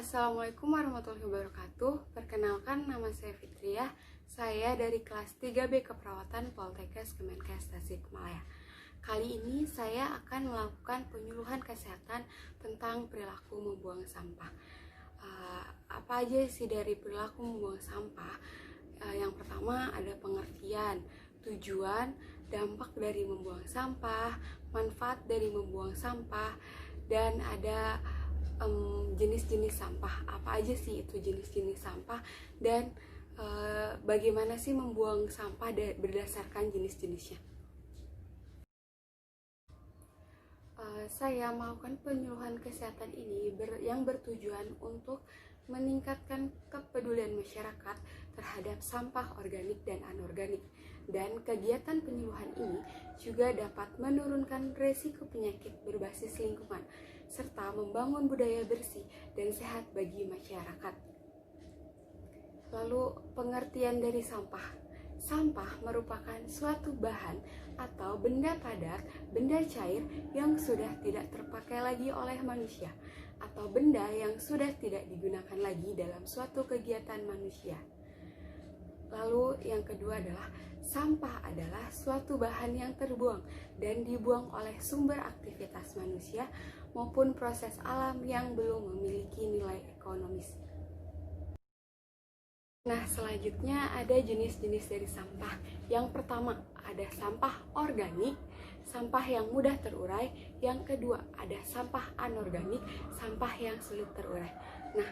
Assalamualaikum warahmatullahi wabarakatuh. Perkenalkan, nama saya Fitria. Saya dari kelas 3B Keperawatan Poltekkes Kemenkes Tasikmalaya. Kali ini saya akan melakukan penyuluhan kesehatan tentang perilaku membuang sampah. Apa aja sih dari perilaku membuang sampah? Yang pertama ada pengertian, tujuan, dampak dari membuang sampah, manfaat dari membuang sampah, dan ada jenis-jenis sampah. Apa aja sih itu jenis-jenis sampah, dan bagaimana sih membuang sampah berdasarkan jenis-jenisnya. Saya melakukan penyuluhan kesehatan ini yang bertujuan untuk meningkatkan kepedulian masyarakat terhadap sampah organik dan anorganik, dan kegiatan penyuluhan ini juga dapat menurunkan resiko penyakit berbasis lingkungan serta membangun budaya bersih dan sehat bagi masyarakat. Lalu, pengertian dari sampah. Sampah merupakan suatu bahan atau benda padat, benda cair yang sudah tidak terpakai lagi oleh manusia, atau benda yang sudah tidak digunakan lagi dalam suatu kegiatan manusia. Lalu yang kedua adalah sampah adalah suatu bahan yang terbuang dan dibuang oleh sumber aktivitas manusia maupun proses alam yang belum memiliki nilai ekonomis. Nah, selanjutnya ada jenis-jenis dari sampah. Yang pertama ada sampah organik, sampah yang mudah terurai. Yang kedua ada sampah anorganik, sampah yang sulit terurai. Nah,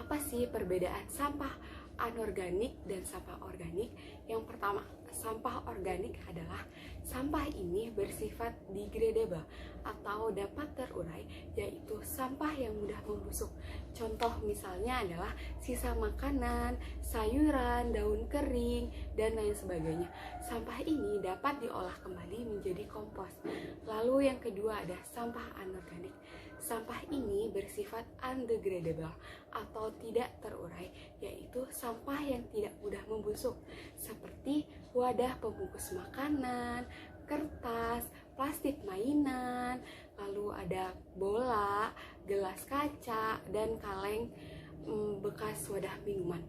apa sih perbedaan sampah anorganik dan sampah organik? Yang pertama, sampah organik adalah sampah ini bersifat degradable atau dapat terurai, yaitu sampah yang mudah membusuk. Contoh misalnya adalah sisa makanan, sayuran, daun kering, dan lain sebagainya. Sampah ini dapat diolah kembali menjadi kompos. Lalu yang kedua ada sampah anorganik. Sampah ini bersifat undegradable atau tidak terurai, yaitu sampah yang tidak mudah membusuk, seperti wadah pembungkus makanan, kertas, plastik mainan, lalu ada bola, gelas kaca, dan kaleng bekas wadah minuman.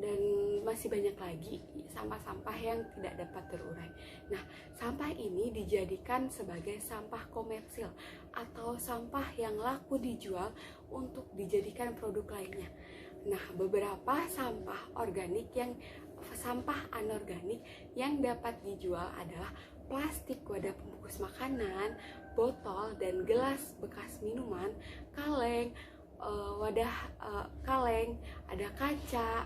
Dan masih banyak lagi sampah-sampah yang tidak dapat terurai. Nah, sampah ini dijadikan sebagai sampah komersil atau sampah yang laku dijual untuk dijadikan produk lainnya. Nah, beberapa sampah anorganik yang dapat dijual adalah plastik wadah pembungkus makanan, botol dan gelas bekas minuman, kaleng, kaleng, ada kaca,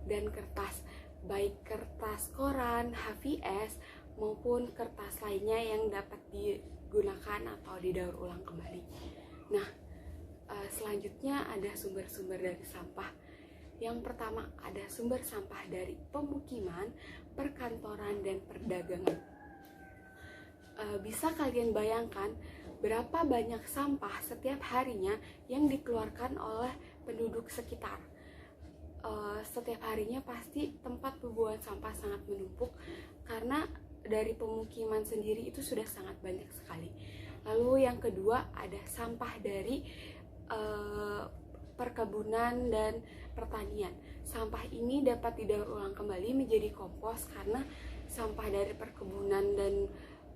dan kertas, baik kertas koran, HVS, maupun kertas lainnya yang dapat digunakan atau didaur ulang kembali. Nah, selanjutnya ada sumber-sumber dari sampah. Yang pertama ada sumber sampah dari pemukiman, perkantoran, dan perdagangan. Bisa kalian bayangkan berapa banyak sampah setiap harinya yang dikeluarkan oleh penduduk sekitar. Setiap harinya pasti tempat pembuangan sampah sangat menumpuk karena dari pemukiman sendiri itu sudah sangat banyak sekali. Lalu yang kedua ada sampah dari perkebunan dan pertanian. Sampah ini dapat didaur ulang kembali menjadi kompos karena sampah dari perkebunan dan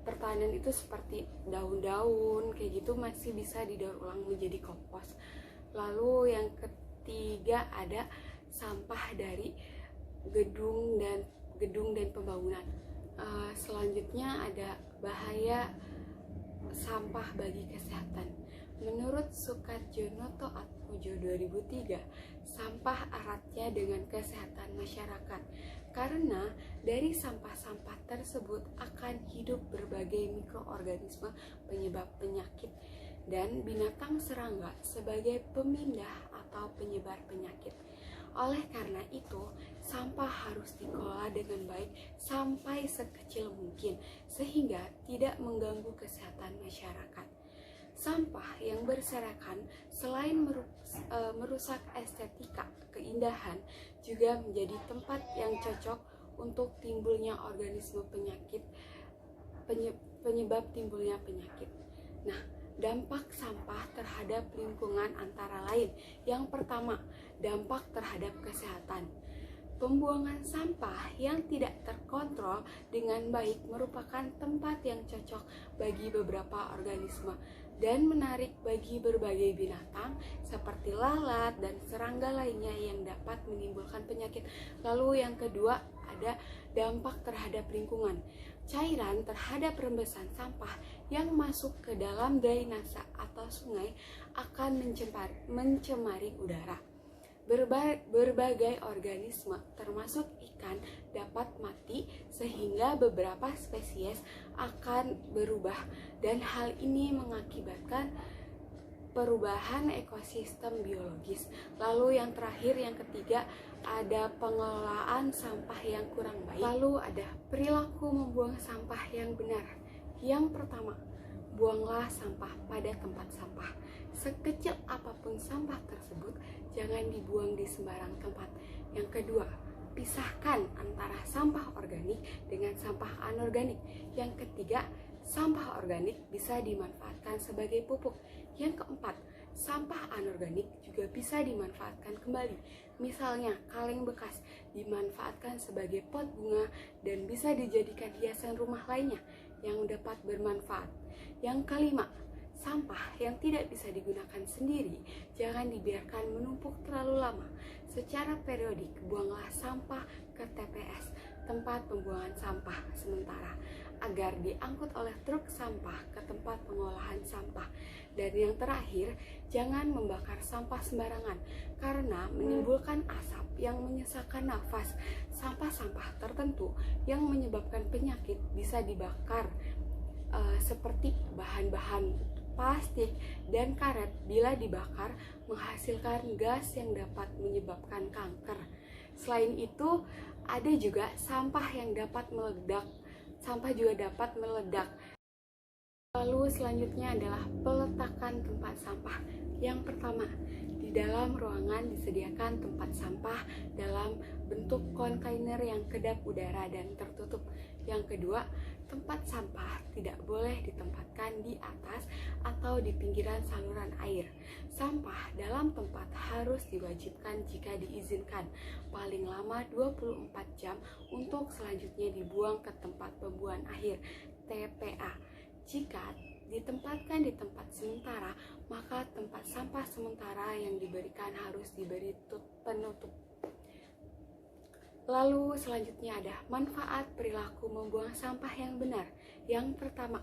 pertanian itu seperti daun-daun kayak gitu masih bisa didaur ulang menjadi kompos. Lalu yang ketiga ada sampah dari gedung dan pembangunan. Selanjutnya ada bahaya sampah bagi kesehatan. Menurut Sukadjonoto Atmojo 2003, sampah eratnya dengan kesehatan masyarakat karena dari sampah-sampah tersebut akan hidup berbagai mikroorganisme penyebab penyakit dan binatang serangga sebagai pemindah atau penyebar penyakit. Oleh karena itu, sampah harus dikelola dengan baik sampai sekecil mungkin sehingga tidak mengganggu kesehatan masyarakat. Sampah yang berserakan selain merusak estetika keindahan juga menjadi tempat yang cocok untuk timbulnya organisme penyakit, penyebab timbulnya penyakit. Nah, dampak sampah terhadap lingkungan antara lain. Yang pertama, dampak terhadap kesehatan. Pembuangan sampah yang tidak terkontrol dengan baik merupakan tempat yang cocok bagi beberapa organisme dan menarik bagi berbagai binatang seperti lalat dan serangga lainnya yang dapat menimbulkan penyakit. Lalu yang kedua ada dampak terhadap lingkungan. Cairan terhadap rembesan sampah yang masuk ke dalam drainase atau sungai akan mencemari udara. Berbagai organisme termasuk ikan dapat mati sehingga beberapa spesies akan berubah dan hal ini mengakibatkan perubahan ekosistem biologis. Lalu yang terakhir, yang ketiga, ada pengelolaan sampah yang kurang baik. Lalu ada perilaku membuang sampah yang benar. Yang pertama, buanglah sampah pada tempat sampah. Sekecil apapun sampah tersebut, jangan dibuang di sembarang tempat. Yang kedua, pisahkan antara sampah organik dengan sampah anorganik. Yang ketiga, sampah organik bisa dimanfaatkan sebagai pupuk. Yang keempat, sampah anorganik juga bisa dimanfaatkan kembali. Misalnya, kaleng bekas dimanfaatkan sebagai pot bunga dan bisa dijadikan hiasan rumah lainnya yang dapat bermanfaat. Yang kelima, sampah yang tidak bisa digunakan sendiri jangan dibiarkan menumpuk terlalu lama. Secara periodik, buanglah sampah ke TPS, tempat pembuangan sampah sementara, agar diangkut oleh truk sampah ke tempat pengolahan sampah. Dan yang terakhir, jangan membakar sampah sembarangan karena menimbulkan asap yang menyesakkan nafas. Sampah-sampah tertentu yang menyebabkan penyakit bisa dibakar, seperti bahan-bahan plastik dan karet. Bila dibakar menghasilkan gas yang dapat menyebabkan kanker. Selain itu, ada juga sampah yang dapat meledak. Sampah juga dapat meledak. Lalu selanjutnya adalah peletakan tempat sampah. Yang pertama, di dalam ruangan disediakan tempat sampah dalam bentuk kontainer yang kedap udara dan tertutup. Yang kedua, tempat sampah tidak boleh ditempatkan di atas atau di pinggiran saluran air. Sampah dalam tempat harus diwajibkan jika diizinkan paling lama 24 jam untuk selanjutnya dibuang ke tempat pembuangan akhir TPA. Jika ditempatkan di tempat sementara, maka tempat sampah sementara yang diberikan harus diberi penutup. Lalu selanjutnya ada manfaat perilaku membuang sampah yang benar. Yang pertama,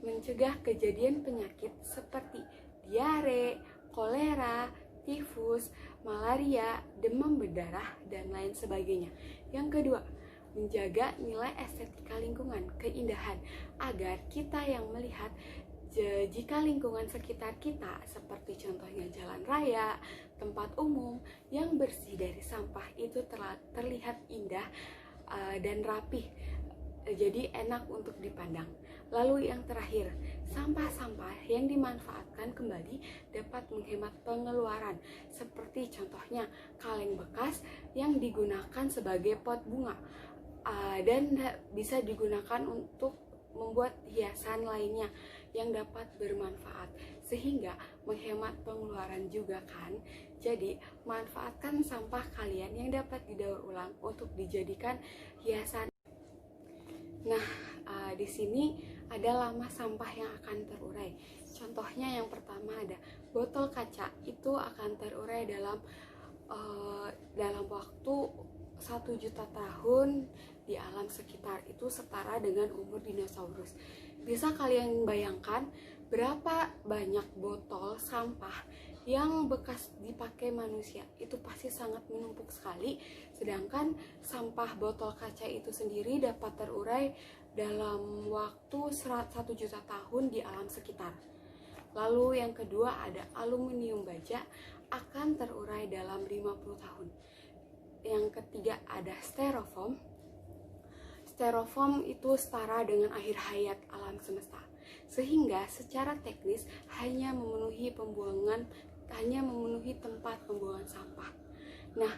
mencegah kejadian penyakit seperti diare, kolera, tifus, malaria, demam berdarah, dan lain sebagainya. Yang kedua, menjaga nilai estetika lingkungan, keindahan, agar kita yang melihat jika lingkungan sekitar kita seperti contohnya jalan raya, tempat umum yang bersih dari sampah itu terlihat indah dan rapih, jadi enak untuk dipandang. Lalu yang terakhir, sampah-sampah yang dimanfaatkan kembali dapat menghemat pengeluaran, seperti contohnya kaleng bekas yang digunakan sebagai pot bunga dan bisa digunakan untuk membuat hiasan lainnya yang dapat bermanfaat, sehingga menghemat pengeluaran juga kan. Jadi manfaatkan sampah kalian yang dapat didaur ulang untuk dijadikan hiasan. Nah, di sini ada lama sampah yang akan terurai. Contohnya yang pertama ada botol kaca, itu akan terurai dalam waktu 1 juta tahun di alam sekitar. Itu setara dengan umur dinosaurus. Bisa kalian bayangkan berapa banyak botol sampah yang bekas dipakai manusia? Itu pasti sangat menumpuk sekali. Sedangkan sampah botol kaca itu sendiri dapat terurai dalam waktu 1 juta tahun di alam sekitar. Lalu yang kedua ada aluminium baja, akan terurai dalam 50 tahun. Yang ketiga ada styrofoam. Styrofoam itu setara dengan akhir hayat alam semesta, sehingga secara teknis hanya memenuhi tempat pembuangan sampah. Nah,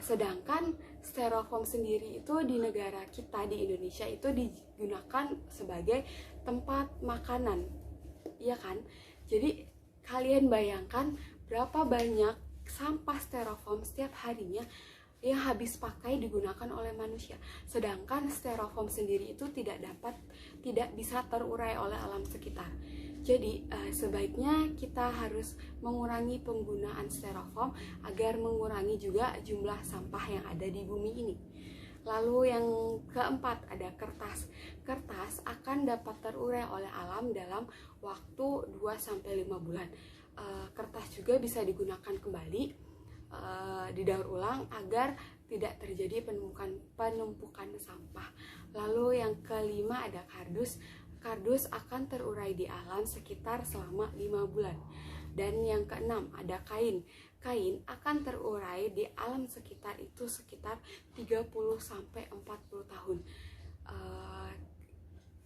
sedangkan styrofoam sendiri itu di negara kita, di Indonesia, itu digunakan sebagai tempat makanan iya kan? Jadi kalian bayangkan berapa banyak sampah styrofoam setiap harinya yang habis pakai digunakan oleh manusia. Sedangkan styrofoam sendiri itu tidak bisa terurai oleh alam sekitar. Jadi sebaiknya kita harus mengurangi penggunaan styrofoam agar mengurangi juga jumlah sampah yang ada di bumi ini. Lalu yang keempat ada kertas. Kertas akan dapat terurai oleh alam dalam waktu 2-5 bulan. Kertas juga bisa digunakan kembali, didaur ulang agar tidak terjadi penumpukan sampah. Lalu yang kelima ada kardus. Kardus akan terurai di alam sekitar selama 5 bulan. Dan yang keenam ada kain. Kain akan terurai di alam sekitar itu sekitar 30-40 tahun.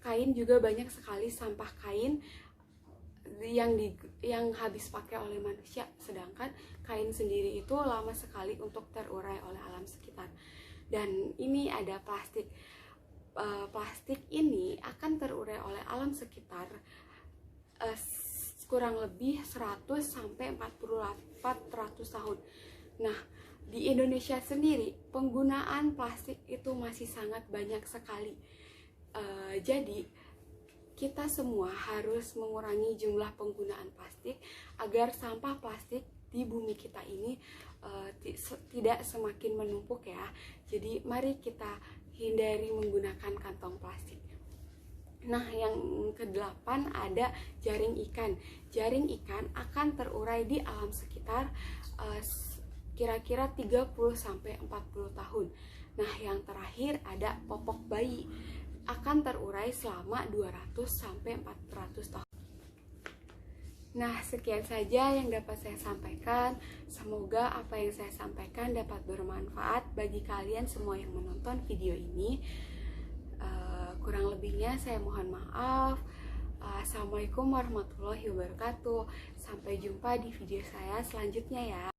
Kain juga banyak sekali sampah kain yang habis pakai oleh manusia, sedangkan kain sendiri itu lama sekali untuk terurai oleh alam sekitar. Dan ini ada plastik. Plastik ini akan terurai oleh alam sekitar kurang lebih 100-400 tahun. Nah, di Indonesia sendiri penggunaan plastik itu masih sangat banyak sekali. Jadi kita semua harus mengurangi jumlah penggunaan plastik agar sampah plastik di bumi kita ini tidak semakin menumpuk ya. Jadi mari kita hindari menggunakan kantong plastik. Nah, yang kedelapan ada jaring ikan. Jaring ikan akan terurai di alam sekitar kira-kira 30-40 tahun. Nah, yang terakhir ada popok bayi, akan terurai selama 200-400 tahun. Nah, sekian saja yang dapat saya sampaikan. Semoga apa yang saya sampaikan dapat bermanfaat bagi kalian semua yang menonton video ini. Kurang lebihnya saya mohon maaf. Assalamualaikum warahmatullahi wabarakatuh. Sampai jumpa di video saya selanjutnya ya.